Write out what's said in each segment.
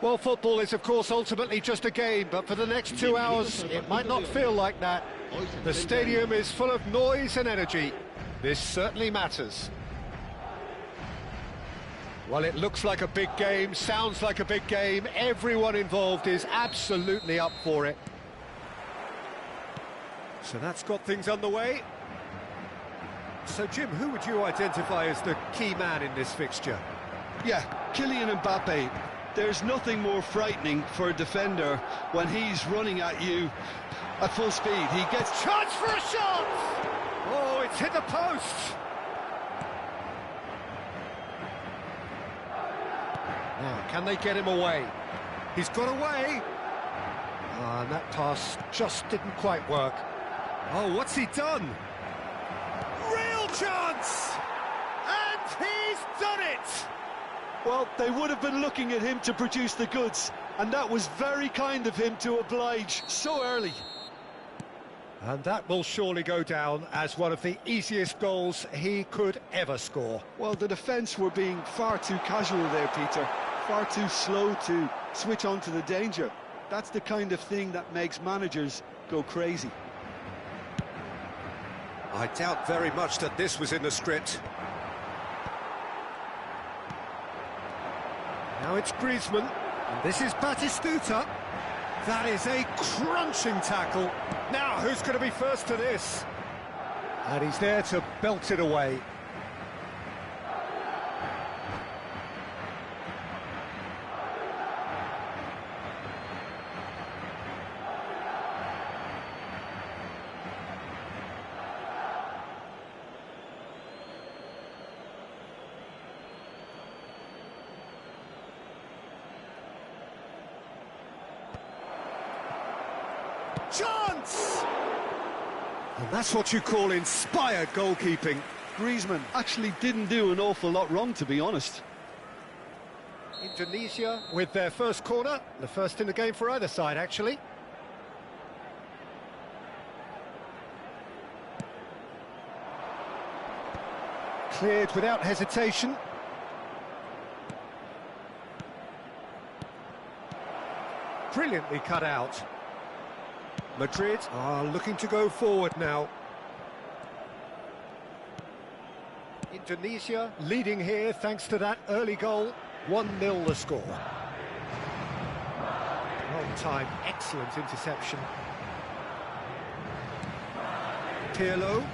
Well, football is, of course, ultimately just a game, but for the next 2 hours, it might not feel like that. The stadium is full of noise and energy. This certainly matters. Well, it looks like a big game, sounds like a big game. Everyone involved is absolutely up for it. So that's got things underway. So, Jim, who would you identify as the key man in this fixture? Yeah, Kylian Mbappe. There's nothing more frightening for a defender when he's running at you at full speed. He gets... Chance for a shot! Oh, it's hit the post! Now, can they get him away? He's got away! And that pass just didn't quite work. Oh, what's he done? Real chance! And he's done it! Well, they would have been looking at him to produce the goods, and that was very kind of him to oblige so early. And that will surely go down as one of the easiest goals he could ever score. Well, the defence were being far too casual there, Peter. Far too slow to switch on to the danger. That's the kind of thing that makes managers go crazy. I doubt very much that this was in the script. Now it's Griezmann, and this is Batistuta. That is a crunching tackle. Now, who's going to be first to this? And he's there to belt it away. Chance! And that's what you call inspired goalkeeping. Griezmann actually didn't do an awful lot wrong, to be honest. Indonesia with their first corner, the first in the game for either side, actually. Cleared without hesitation. Brilliantly cut out. Madrid are looking to go forward now. Indonesia leading here thanks to that early goal. 1-0 the score. Long time, excellent interception. Pirlo.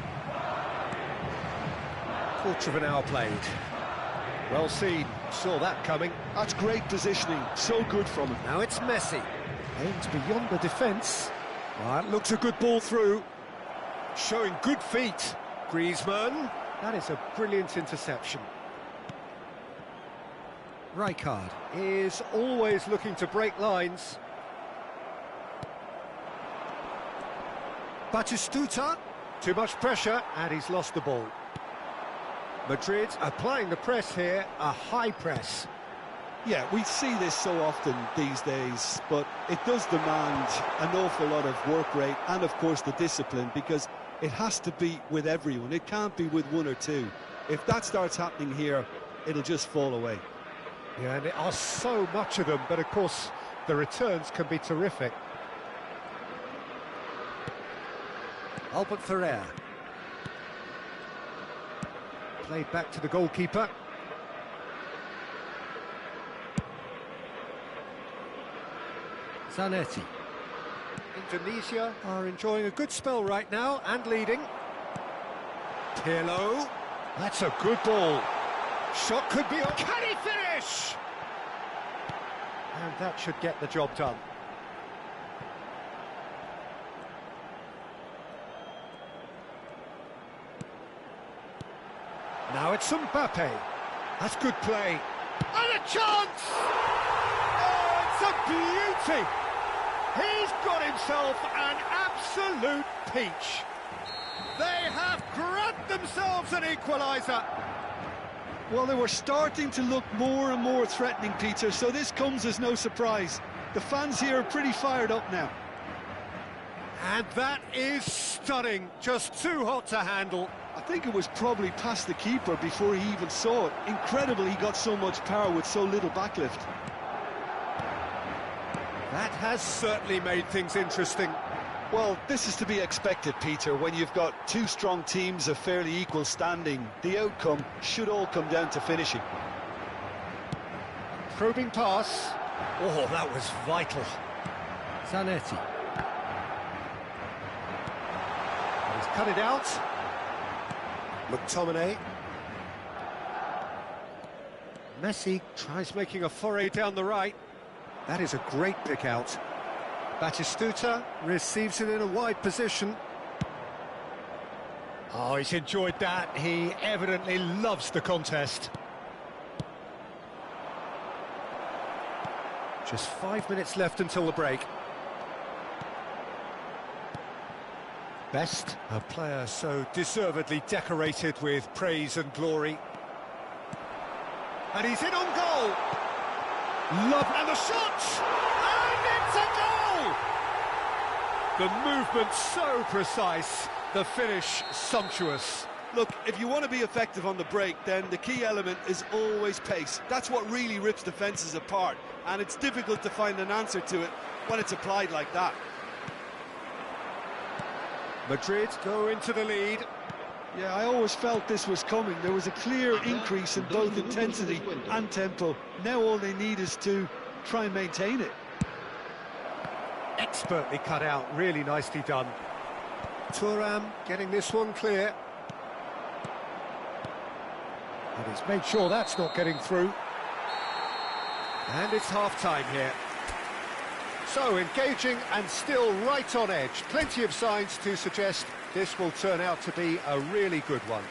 Quarter of an hour played. Well seen, saw that coming. That's great positioning, so good from him. Now it's Messi. Aims beyond the defence. That looks a good ball through. Showing good feet. Griezmann. That is a brilliant interception. Rijkaard is always looking to break lines. Batistuta. Too much pressure, and he's lost the ball. Madrid applying the press here, a high press. Yeah, we see this so often these days, but it does demand an awful lot of work rate and, of course, the discipline, because it has to be with everyone. It can't be with one or two. If that starts happening here, it'll just fall away. Yeah, and there are so much of them, but, of course, the returns can be terrific. Albert Ferrer. Played back to the goalkeeper. Zanetti. Indonesia are enjoying a good spell right now and leading. Pirlo. That's a good ball. Shot could be on. Can he finish? And that should get the job done. Now it's Mbappe. That's good play. And a chance! Oh, it's a beauty! He's got himself an absolute peach. They have grabbed themselves an equaliser. Well, they were starting to look more and more threatening, Peter, so this comes as no surprise. The fans here are pretty fired up now. And that is stunning, just too hot to handle. I think it was probably past the keeper before he even saw it. Incredible he got so much power with so little backlift. That has certainly made things interesting. Well, this is to be expected, Peter. When you've got two strong teams of fairly equal standing, the outcome should all come down to finishing. Probing pass. Oh, that was vital. Zanetti. He's cut it out. McTominay. Messi tries making a foray down the right. That is a great pick out. Batistuta receives it in a wide position. Oh, he's enjoyed that. He evidently loves the contest. Just 5 minutes left until the break. Best, a player so deservedly decorated with praise and glory. And he's in on goal. Love, and the shot! And it's a goal! The movement so precise, the finish sumptuous. Look, if you want to be effective on the break, then the key element is always pace. That's what really rips defences apart, and it's difficult to find an answer to it when it's applied like that. Madrid go into the lead. Yeah, I always felt this was coming. There was a clear increase in both intensity and tempo. Now all they need is to try and maintain it. Expertly cut out, really nicely done. Thuram getting this one clear. And he's made sure that's not getting through. And it's half-time here. So, engaging and still right on edge. Plenty of signs to suggest this will turn out to be a really good one.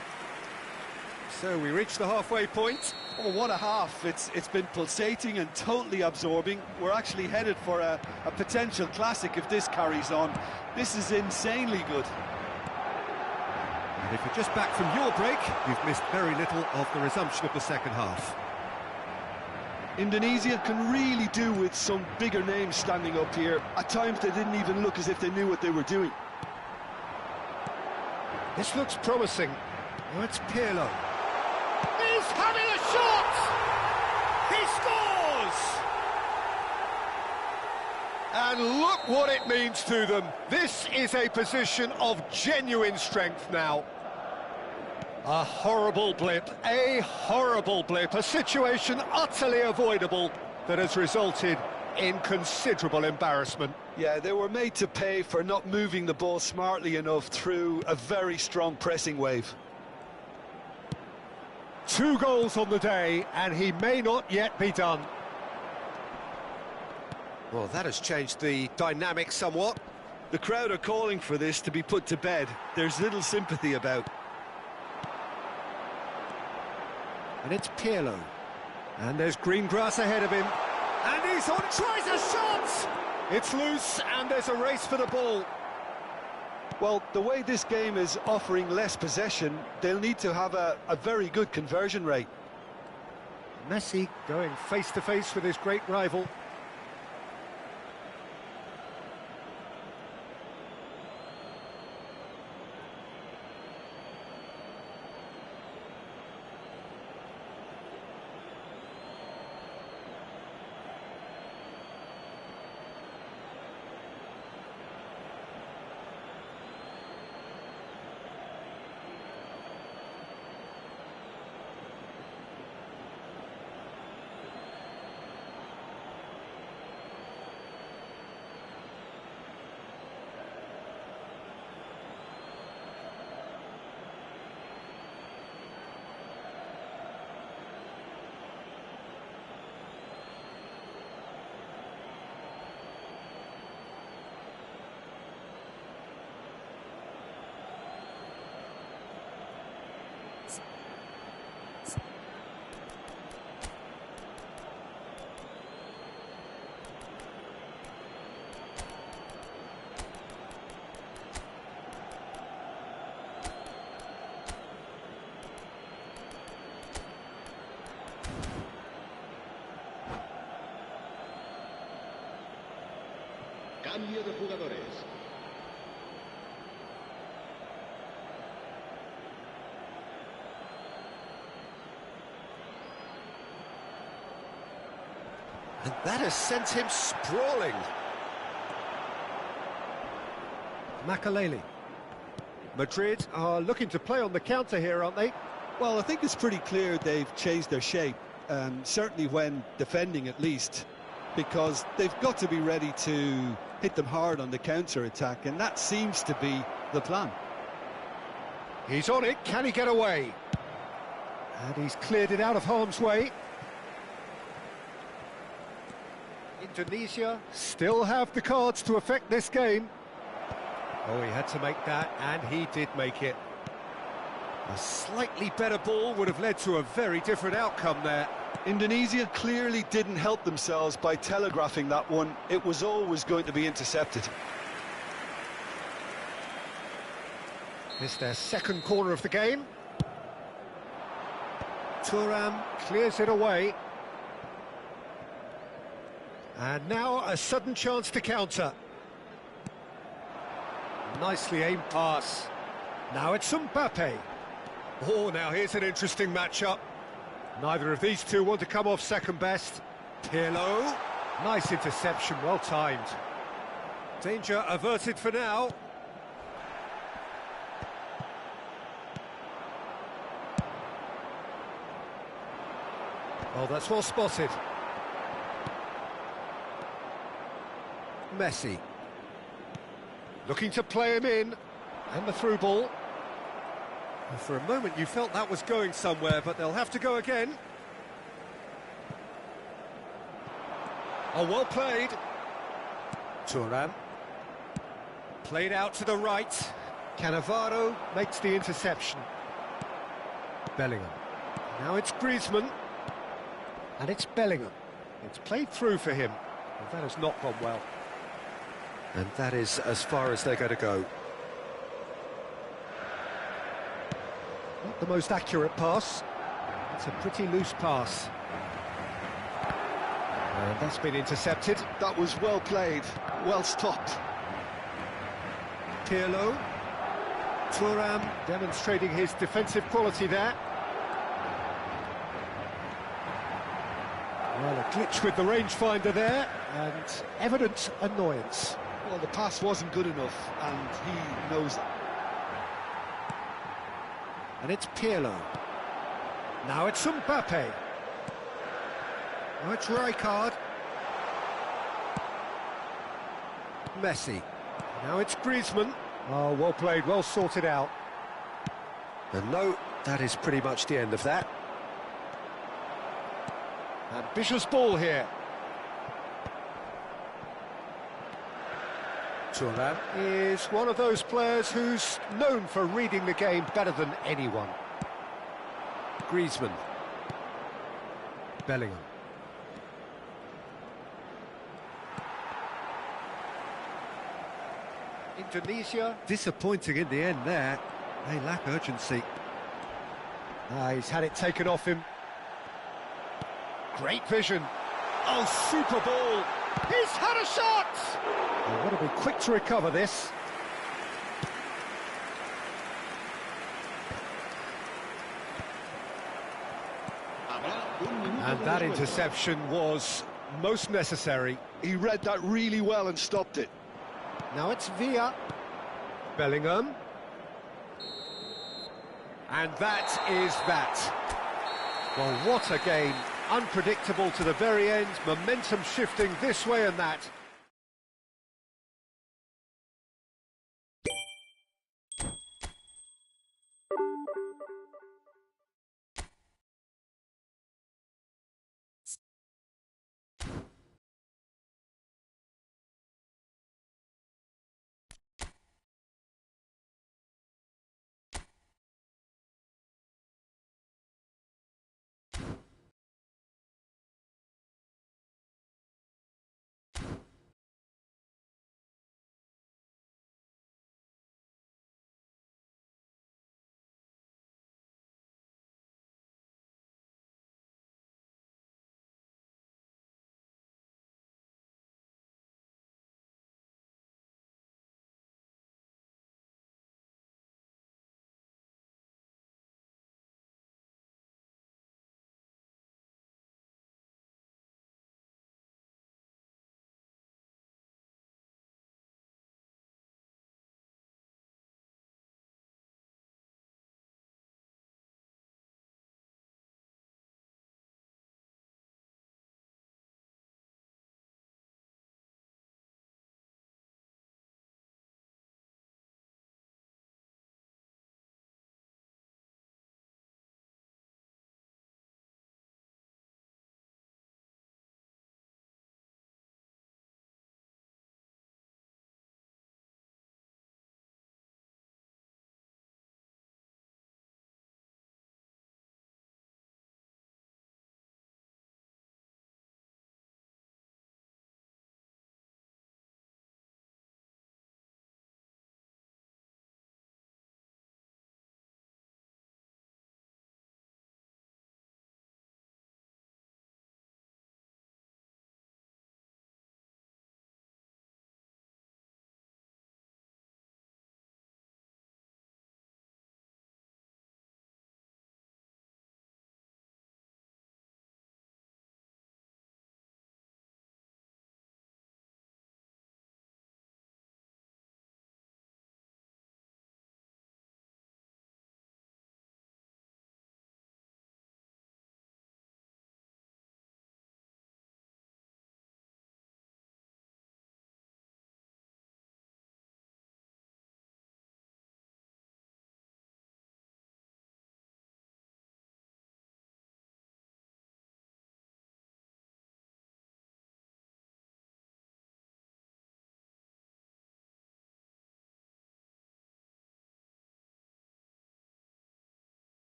So, we reach the halfway point. Oh, what a half. It's been pulsating and totally absorbing. We're actually headed for a potential classic if this carries on. This is insanely good. And if you're just back from your break, you've missed very little of the resumption of the second half. Indonesia can really do with some bigger names standing up here. At times they didn't even look as if they knew what they were doing. This looks promising. Oh, it's Pirlo. He's having a shot! He scores! And look what it means to them. This is a position of genuine strength now. A horrible blip, a situation utterly avoidable that has resulted in considerable embarrassment. Yeah, they were made to pay for not moving the ball smartly enough through a very strong pressing wave. 2 goals on the day, and he may not yet be done. Well, that has changed the dynamic somewhat. The crowd are calling for this to be put to bed. There's little sympathy about. And it's Pirlo. And there's green grass ahead of him. And he's on, tries a shot! It's loose, and there's a race for the ball. Well, the way this game is offering less possession, they'll need to have a very good conversion rate. Messi going face-to-face with his great rival. Cambio de jugadores. And that has sent him sprawling. Makaleli. Madrid are looking to play on the counter here, aren't they? Well, I think it's pretty clear they've changed their shape, certainly when defending at least, because they've got to be ready to hit them hard on the counter-attack, and that seems to be the plan. He's on it, can he get away? And he's cleared it out of harm's way. Indonesia still have the cards to affect this game. Oh, he had to make that, and he did make it. A slightly better ball would have led to a very different outcome there. Indonesia clearly didn't help themselves by telegraphing that one. It was always going to be intercepted. It's their second corner of the game. Thuram clears it away. And now a sudden chance to counter. Nicely aimed pass. Now it's Mbappe. Oh, now here's an interesting matchup. Neither of these two want to come off second best. Pirlo. Nice interception, well timed. Danger averted for now. Oh, that's well spotted. Messi. Looking to play him in. And the through ball. And for a moment you felt that was going somewhere, but they'll have to go again. Oh, well played. Thuram. Played out to the right. Cannavaro makes the interception. Bellingham. Now it's Griezmann. And it's Bellingham. It's played through for him. And that has not gone well. And that is as far as they're going to go. Not the most accurate pass. It's a pretty loose pass. And that's been intercepted. That was well played, well stopped. Pirlo. Thuram demonstrating his defensive quality there. Well, a glitch with the rangefinder there, and evident annoyance. Well, the pass wasn't good enough, and he knows that. And it's Pirlo. Now it's Mbappe. Now it's Rijkaard. Messi. Now it's Griezmann. Oh, well played, well sorted out. And no, that is pretty much the end of that. Ambitious ball here. Thuram is one of those players who's known for reading the game better than anyone. Griezmann. Bellingham. Indonesia disappointing in the end there. They lack urgency. He's had it taken off him. Great vision. Oh, super ball. He's had a shot! They've got to be quick to recover this. And that interception was most necessary. He read that really well and stopped it. Now it's Villa. Bellingham. And that is that. Well, what a game. Unpredictable to the very end, momentum shifting this way and that.